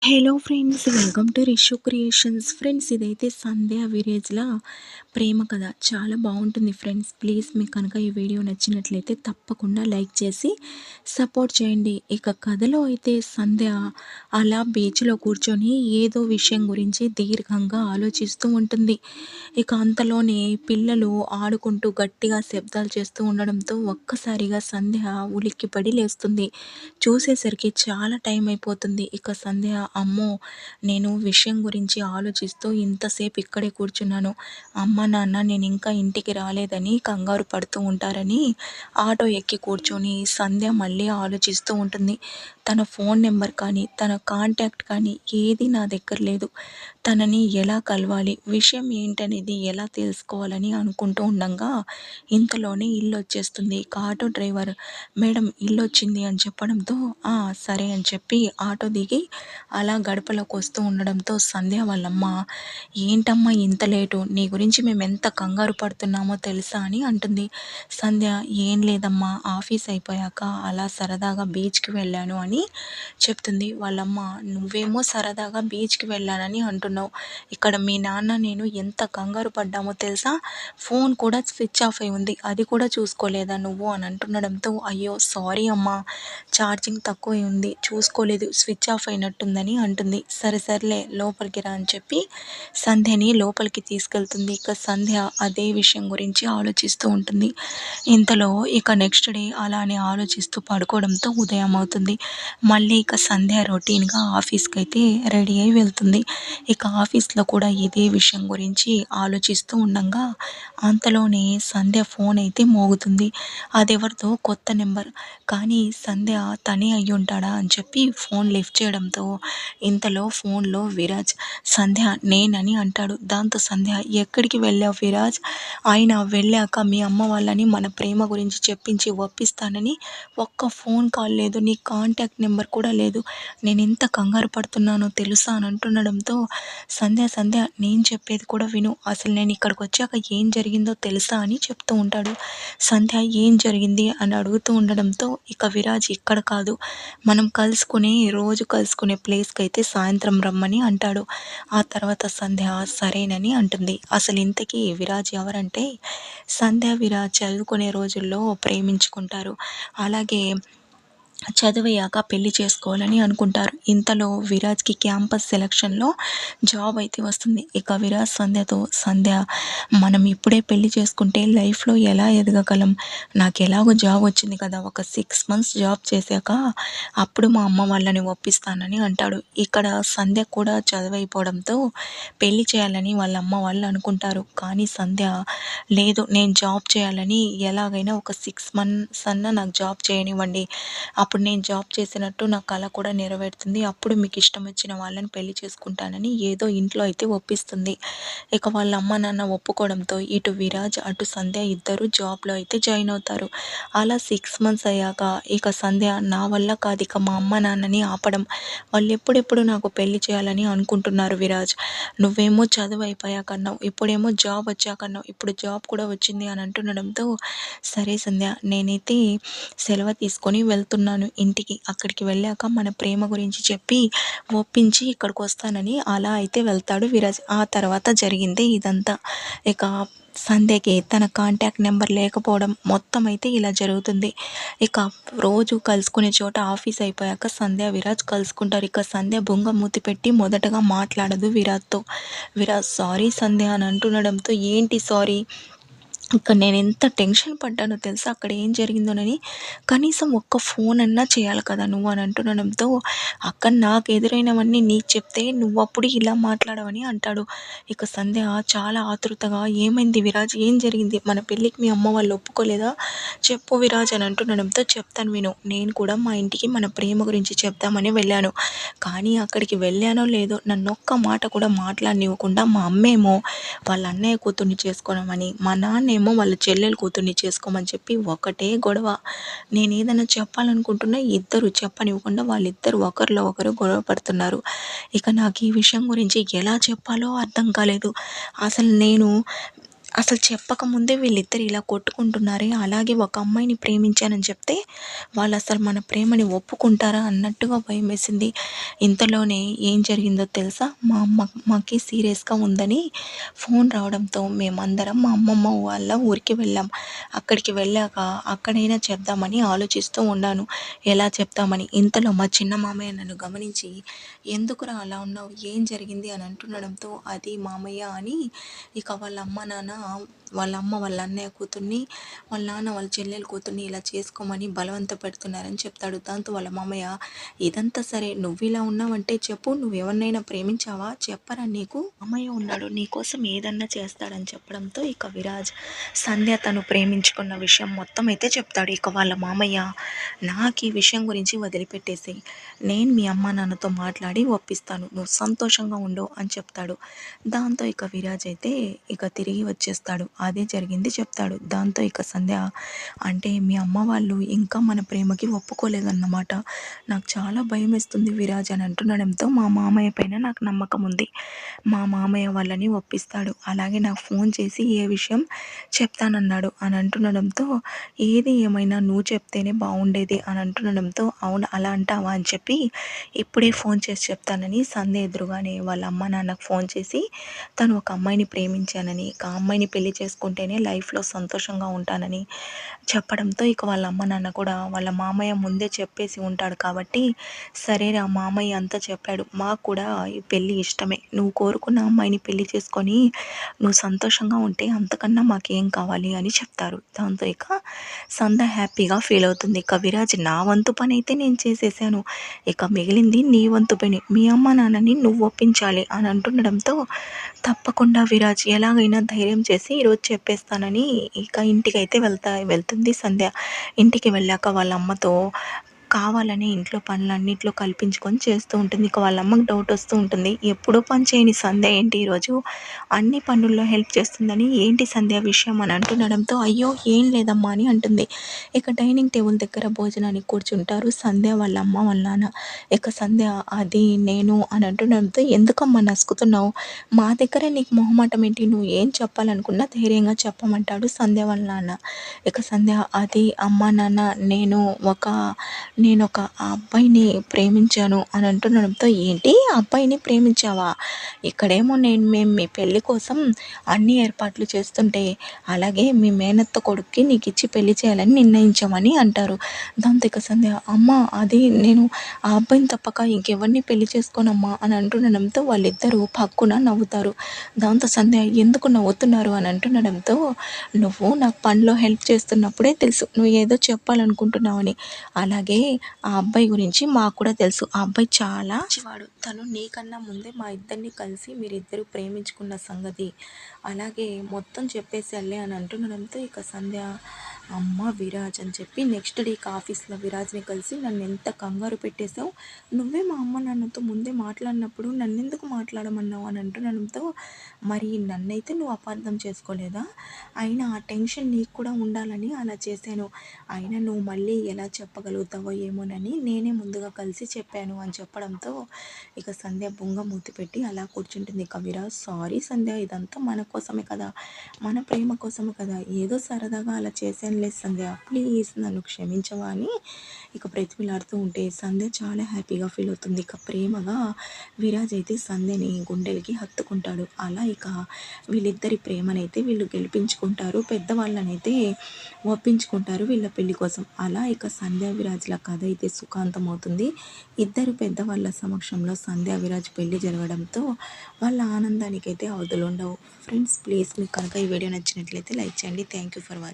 Hello friends, welcome to Rishu creations. Friends, ఇదైతే సంధ్య విలేజ్‌ల ప్రేమ కథ. చాలా బాగుంటుంది ఫ్రెండ్స్. ప్లీజ్ మీకు కనుక ఈ వీడియో నచ్చినట్లయితే తప్పకుండా లైక్ చేసి సపోర్ట్ చేయండి. ఇక కథలో అయితే సంధ్య అలా బీచ్లో కూర్చొని ఏదో విషయం గురించి దీర్ఘంగా ఆలోచిస్తూ ఉంటుంది. ఇక అంతలోనే పిల్లలు ఆడుకుంటూ గట్టిగా శబ్దాలు చేస్తూ ఉండడంతో ఒక్కసారిగా సంధ్య ఉలిక్కిపడి లేస్తుంది. చూసేసరికి చాలా టైం అయిపోతుంది. ఇక సంధ్య, అమ్మో, నేను విషయం గురించి ఆలోచిస్తూ ఇంతసేపు ఇక్కడే కూర్చున్నాను. అమ్మ నాన్న నేను ఇంకా ఇంటికి రాలేదని కంగారు పడుతూ ఉంటారని ఆటో ఎక్కి కూర్చొని సంధ్య మళ్ళీ ఆలోచిస్తూ ఉంటుంది. తన ఫోన్ నెంబర్ కానీ తన కాంటాక్ట్ కానీ ఏది నా దగ్గర లేదు. తనని ఎలా కలవాలి, విషయం ఏంటనేది ఎలా తెలుసుకోవాలని అనుకుంటూ ఉండగా ఇంతలోనే ఇల్లు వచ్చేస్తుంది. ఇక ఆటో డ్రైవర్, మేడం ఇల్లు వచ్చింది అని చెప్పడంతో సరే అని చెప్పి ఆటో దిగి అలా గడపలోకి వస్తూ ఉండడంతో సంధ్య వాళ్ళమ్మ, ఏంటమ్మా ఇంత లేటు, నీ గురించి మేము ఎంత కంగారు పడుతున్నామో తెలుసా అని అంటుంది. సంధ్య, ఏం లేదమ్మా, ఆఫీస్ అయిపోయాక అలా సరదాగా బీచ్కి వెళ్ళాను అని చెప్తుంది. వాళ్ళమ్మ, నువ్వేమో సరదాగా బీచ్కి వెళ్ళానని అంటున్నావు, ఇక్కడ మీ నాన్న నేను ఎంత కంగారు పడ్డామో తెలుసా, ఫోన్ కూడా స్విచ్ ఆఫ్ అయి ఉంది, అది కూడా చూసుకోలేదా నువ్వు అని అంటుండడంతో, అయ్యో సారీ అమ్మా, ఛార్జింగ్ తక్కువ ఉంది, చూసుకోలేదు, స్విచ్ ఆఫ్ అయినట్టుందని అంటుంది. సరే సర్లే లోపలికి రా అని చెప్పి సంధ్యని లోపలికి తీసుకెళ్తుంది. ఇక సంధ్య అదే విషయం గురించి ఆలోచిస్తూ ఉంటుంది. ఇంతలో ఇక నెక్స్ట్ డే అలానే ఆలోచిస్తూ పడుకోవడంతో ఉదయం అవుతుంది. మళ్ళీ ఇక సంధ్య రొటీన్గా ఆఫీస్కి అయితే రెడీ అయి వెళ్తుంది. ఇక ఆఫీస్లో కూడా ఇదే విషయం గురించి ఆలోచిస్తూ ఉండగా అంతలోనే సంధ్య ఫోన్ అయితే మోగుతుంది. అదెవరిదో కొత్త నెంబర్, కానీ సంధ్య తనే అయ్యి ఉంటాడా అని చెప్పి ఫోన్ లిఫ్ట్ చేయడంతో ఇంతలో ఫోన్లో విరాజ్, సంధ్య నేనని అంటాడు. దాంతో సంధ్య, ఎక్కడికి వెళ్ళావు విరాజ్, ఆయన వెళ్ళాక మీ అమ్మ వాళ్ళని మన ప్రేమ గురించి చెప్పించి ఒప్పిస్తానని ఒక్క ఫోన్ కాల్ లేదు, నీ కాంటాక్ట్ నెంబర్ కూడా లేదు, నేను ఎంత కంగారు పడుతున్నానో తెలుసా అని అంటుండడంతో సంధ్య, సంధ్య నేను చెప్పేది కూడా విను, అసలు నేను ఇక్కడికి వచ్చాక ఏం జరిగిందో తెలుసా అని చెప్తూ ఉంటాడు. సంధ్య ఏం జరిగింది అని అడుగుతూ ఉండడంతో ఇక విరాజ్, ఇక్కడ కాదు, మనం రోజు కలుసుకునే ప్లేస్కి అయితే సాయంత్రం రమ్మని అంటాడు. ఆ తర్వాత సంధ్య సరేనని అంటుంది. అసలు ఇంతకీ విరాజ్ ఎవరంటే, సంధ్య విరాజ్ చదువుకునే రోజుల్లో ప్రేమించుకుంటారు. అలాగే చదివయ్యాక పెళ్లి చేసుకోవాలని అనుకుంటారు. ఇంతలో విరాజ్కి క్యాంపస్ సెలక్షన్లో జాబ్ అయితే వస్తుంది. ఇక విరాజ్ సంధ్యతో, సంధ్య మనం ఇప్పుడే పెళ్లి చేసుకుంటే లైఫ్లో ఎలా ఎదగగలం, నాకు ఎలాగో జాబ్ వచ్చింది కదా, ఒక 6 months జాబ్ చేశాక అప్పుడు మా అమ్మ వాళ్ళని ఒప్పిస్తానని అంటాడు. ఇక్కడ సంధ్య కూడా చదువైపోవడంతో పెళ్లి చేయాలని వాళ్ళ అమ్మ వాళ్ళు అనుకుంటారు. కానీ సంధ్య, లేదు నేను జాబ్ చేయాలని, ఎలాగైనా ఒక 6 months అన్నా నాకు జాబ్ చేయనివ్వండి, అప్పుడు నేను జాబ్ చేసినట్టు నా కల కూడా నెరవేరుతుంది, అప్పుడు మీకు ఇష్టం వచ్చిన వాళ్ళని పెళ్లి చేసుకుంటానని ఏదో ఇంట్లో అయితే ఒప్పిస్తుంది. ఇక వాళ్ళ అమ్మ నాన్న ఒప్పుకోవడంతో ఇటు విరాజ్ అటు సంధ్య ఇద్దరు జాబ్లో అయితే జాయిన్ అవుతారు. అలా 6 months అయ్యాక ఇక సంధ్య, నా వల్ల కాదు ఇక మా అమ్మ నాన్నని ఆపడం, వాళ్ళు ఎప్పుడెప్పుడు నాకు పెళ్లి చేయాలని అనుకుంటున్నారు విరాజ్, నువ్వేమో చదువు అయిపోయాకన్నావు, ఇప్పుడేమో జాబ్ వచ్చాకన్నావు, ఇప్పుడు జాబ్ కూడా వచ్చింది అని అంటుండడంతో, సరే సంధ్య నేనైతే సెలవు తీసుకొని వెళ్తున్నాను ఇంటికి, అక్కడికి వెళ్ళాక మన ప్రేమ గురించి చెప్పి ఒప్పించి ఇక్కడికి వస్తానని అలా అయితే వెళ్తాడు విరాజ్. ఆ తర్వాత జరిగిందే ఇదంతా. ఇక సంధ్యకి తన కాంటాక్ట్ నెంబర్ లేకపోవడం మొత్తం అయితే ఇలా జరుగుతుంది. ఇక రోజు కలుసుకునే చోట ఆఫీస్ అయిపోయాక సంధ్య విరాజ్ కలుసుకుంటారు. ఇక సంధ్య బొంగ మూతి పెట్టి మొదటగా మాట్లాడదు విరాజ్తో. విరాజ్ సారీ సంధ్య అని అంటుండడంతో, ఏంటి సారీ, ఇక్కడ నేను ఎంత టెన్షన్ పడ్డానో తెలుసా అక్కడ ఏం జరిగిందోనని, కనీసం ఒక్క ఫోన్ అన్నా చేయాలి కదా నువ్వు అని అంటుండడంతో, అక్కడ నాకు ఎదురైనవన్నీ నీకు చెప్తే నువ్వు అప్పుడు ఇలా మాట్లాడవని అంటాడు. ఇక సంధ్య చాలా ఆతృతగా, ఏమైంది విరాజ్, ఏం జరిగింది, మన పెళ్ళికి మీ అమ్మ వాళ్ళు ఒప్పుకోలేదా, చెప్పు విరాజ్ అని అంటుండడంతో, చెప్తాను విను, నేను కూడా మా ఇంటికి మన ప్రేమ గురించి చెప్తామని వెళ్ళాను, కానీ అక్కడికి వెళ్ళానో లేదో నన్ను ఒక్క మాట కూడా మాట్లాడనివ్వకుండా మా అమ్మేమో వాళ్ళ అన్నయ్య కూతుర్ని చేసుకోమని, మా నాన్నేమో వాళ్ళ చెల్లెల కూతుర్ని చేసుకోమని చెప్పి ఒకటే గొడవ. నేను ఏదైనా చెప్పాలనుకుంటున్నా ఇద్దరు చెప్పనివ్వకుండా వాళ్ళిద్దరు ఒకరిలో ఒకరు గొడవ పడుతున్నారు. ఇక నాకు ఈ విషయం గురించి ఎలా చెప్పాలో అర్థం కాలేదు. అసలు నేను అసలు చెప్పకముందే వీళ్ళిద్దరు ఇలా కొట్టుకుంటున్నారే, అలాగే ఒక అమ్మాయిని ప్రేమించానని చెప్తే వాళ్ళసలు మన ప్రేమని ఒప్పుకుంటారా అన్నట్టుగా భయమేసింది. ఇంతలోనే ఏం జరిగిందో తెలుసా? మా అమ్మకి సీరియస్‌గా ఉందని ఫోన్ రావడంతో మేమందరం మా అమ్మమ్మ వాళ్ళ ఊరికి వెళ్ళాం. అక్కడికి వెళ్ళాక అక్కడైనా చెప్దామని ఆలోచిస్తూ ఉన్నాను. ఎలా చెప్తామని. ఇంతలో మా చిన్న మామయ్య నన్ను గమనించి, "ఎందుకురా అలా ఉన్నావు? ఏం జరిగింది?" అని అంటుండడంతో, "అది మామయ్య" అని ఇక వాళ్ళ అమ్మ, నాన్న వాళ్ళ అమ్మ వాళ్ళ అన్నయ్య కూతుర్ని, వాళ్ళ నాన్న వాళ్ళ చెల్లెల కూతుర్ని ఇలా చేసుకోమని బలవంత పెడుతున్నారని చెప్తాడు. దాంతో వాళ్ళ మామయ్య, "ఇదంతా సరే నువ్విలా ఉన్నావంటే చెప్పు, నువ్వెవరినైనా ప్రేమించావా? చెప్పరా నీకు? మామయ్య ఉన్నాడు, నీకోసం ఏదన్నా చేస్తాడని" చెప్పడంతో ఇక విరాజ్ సంధ్య తను ప్రేమించుకున్న విషయం మొత్తం అయితే చెప్తాడు. ఇక వాళ్ళ మామయ్య, "నాకు ఈ విషయం గురించి వదిలిపెట్టేసేయి. నేను మీ అమ్మ నాన్నతో మాట్లాడి ఒప్పిస్తాను. నువ్వు సంతోషంగా ఉండు" అని చెప్తాడు. దాంతో ఇక విరాజ్ అయితే ఇక తిరిగి వచ్చేస్తాడు. అదే జరిగింది చెప్తాడు. దాంతో ఇక సంధ్య, "అంటే మీ అమ్మ వాళ్ళు ఇంకా మన ప్రేమకి ఒప్పుకోలేదన్నమాట. నాకు చాలా భయమేస్తుంది విరాజ్" అని అంటుండడంతో మా మామయ్య పైన నాకు నమ్మకం ఉంది. మా మామయ్య వాళ్ళని ఒప్పిస్తాడు. అలాగే నాకు ఫోన్ చేసి ఏ విషయం చెప్తానన్నాడు అని అంటుండడంతో, "ఏది ఏమైనా నువ్వు చెప్తేనే బాగుండేది" అని అంటుండడంతో, "అవును అలా అంటావా" అని చెప్పి ఇప్పుడే ఫోన్ చేసి చెప్తానని సంధ్య ఎదురుగానే వాళ్ళ అమ్మ నాన్నకు ఫోన్ చేసి తను ఒక అమ్మాయిని ప్రేమించానని, ఇక ఆ అమ్మాయిని పెళ్లి చేసుకుంటేనే లైఫ్‌లో సంతోషంగా ఉంటానని చెప్పడంతో ఇక వాళ్ళ అమ్మ నాన్న కూడా వాళ్ళ మామయ్య ముందే చెప్పేసి ఉంటాడు కాబట్టి, "సరేరా మామయ్య అంతా చెప్పాడు. మాకు కూడా ఈ పెళ్లి ఇష్టమే. నువ్వు కోరుకున్న అమ్మాయిని పెళ్లి చేసుకొని నువ్వు సంతోషంగా ఉంటే అంతకన్నా మాకేం కావాలి" అని చెప్తారు. దాంతో ఇక సంధ్య హ్యాపీగా ఫీల్ అవుతుంది. ఇక విరాజ్, "నా వంతు పనైతే నేను చేసేసాను. ఇక మిగిలింది నీ వంతు పని. మీ అమ్మ నాన్నని నువ్వు ఒప్పించాలి" అని అంటుండడంతో, తప్పకుండా విరాజ్ ఎలాగైనా ధైర్యం చేసి ఈరోజు చెప్పేస్తానని ఇక ఇంటికైతే వెళ్తుంది సంధ్య. ఇంటికి వెళ్ళాక వాళ్ళ అమ్మతో కావాలని ఇంట్లో పనులన్నిట్లో కల్పించుకొని చేస్తూ ఉంటుంది. ఇక వాళ్ళ అమ్మకి డౌట్ వస్తూ ఉంటుంది. ఎప్పుడూ పని చేయని సంధ్య ఏంటి ఈరోజు అన్ని పనుల్లో హెల్ప్ చేస్తుందని, "ఏంటి సంధ్య విషయం" అని అంటుండడంతో, "అయ్యో ఏం లేదమ్మా" అని అంటుంది. ఇక డైనింగ్ టేబుల్ దగ్గర భోజనానికి కూర్చుంటారు సంధ్య, వాళ్ళ అమ్మ, వాళ్ళ నాన్న. ఇక సంధ్య, "అది నేను" అని అంటుండడంతో, "ఎందుకమ్మా నసుకుతున్నావు? మా దగ్గరే నీకు మొహమాటం ఏంటి? నువ్వు ఏం చెప్పాలనుకున్నా ధైర్యంగా చెప్పమంటాడు" సంధ్య వాళ్ళ నాన్న. ఇక సంధ్య, "అది అమ్మ, నాన్న నేనొక ఆ అబ్బాయిని ప్రేమించాను" అని అంటుండడంతో, "ఏంటి ఆ అబ్బాయిని ప్రేమించావా? ఇక్కడేమో మేము మీ పెళ్లి కోసం అన్ని ఏర్పాట్లు చేస్తుంటే, అలాగే మీ మేనత్త కొడుక్కి నీకిచ్చి పెళ్లి చేయాలని నిర్ణయించామని" అంటారు. దాంతో ఇక సంధ్య, "అమ్మ అది నేను ఆ అబ్బాయిని తప్పక ఇంకెవరిని పెళ్లి చేసుకోనమ్మా" అని అంటుండడంతో వాళ్ళిద్దరూ పక్కున నవ్వుతారు. దాంతో సంధ్య, "ఎందుకు నవ్వుతున్నారు" అని అంటుండడంతో, "నువ్వు నాకు పనిలో హెల్ప్ చేస్తున్నప్పుడే తెలుసు నువ్వు ఏదో చెప్పాలనుకుంటున్నావని. అలాగే ఆ అబ్బాయి గురించి మాకు కూడా తెలుసు. ఆ అబ్బాయి చాలా మంచివాడు. తను నీకన్నా ముందే మా ఇద్దరిని కలిసి మీరిద్దరూ ప్రేమించుకున్న సంగతి అలాగే మొత్తం చెప్పేసాడులే" అని అంటుండడంతో ఇక సంధ్య, "అమ్మ విరాజ్" అని చెప్పి నెక్స్ట్ డే ఇక ఆఫీస్‌లో విరాజ్‌ని కలిసి, "నన్ను ఎంత కంగారు పెట్టేశావు. నువ్వే మా అమ్మ నాన్నతో ముందే మాట్లాడినప్పుడు నన్నెందుకు మాట్లాడమన్నావు" అని అంటుండడంతో, "మరి నన్నైతే నువ్వు అపార్థం చేసుకోలేదా? అయినా ఆ టెన్షన్ నీకు కూడా ఉండాలని అలా చేశాను. అయినా నువ్వు మళ్ళీ ఎలా చెప్పగలుగుతావో ఏమోనని నేనే ముందుగా కలిసి చెప్పాను" అని చెప్పడంతో ఇక సంధ్య బుంగ మూతి పెట్టి అలా కూర్చుంటుంది. ఇక విరాజ్, "సారీ సంధ్య, ఇదంతా మన కోసమే కదా, మన ప్రేమ కోసమే కదా, ఏదో సరదాగా అలా చేశానులే సంధ్య, ప్లీజ్ నన్ను క్షమించవా" అని ఇక బ్రతిమిలాడుతూ ఉంటే సంధ్య చాలా హ్యాపీగా ఫీల్ అవుతుంది. ఇక ప్రేమగా విరాజ్ అయితే సంధ్యని గుండెలకి హత్తుకుంటాడు. అలా ఇక వీళ్ళిద్దరి ప్రేమనైతే వీళ్ళు గెలిపించుకుంటారు. పెద్దవాళ్ళనైతే ఒప్పించుకుంటారు వీళ్ళ పెళ్లి కోసం. అలా ఇక సంధ్య విరాజ్‌ల కథ అయితే సుఖాంతమవుతుంది. ఇద్దరు పెద్దవాళ్ళ సమక్షంలో సంధ్య విరాజ్ పెళ్లి జరగడంతో వాళ్ళ ఆనందానికైతే అవధులుండవు. ఫ్రెండ్స్ ప్లీజ్ మీకు కనుక ఈ వీడియో నచ్చినట్లయితే లైక్ చేయండి. Thank you for watching.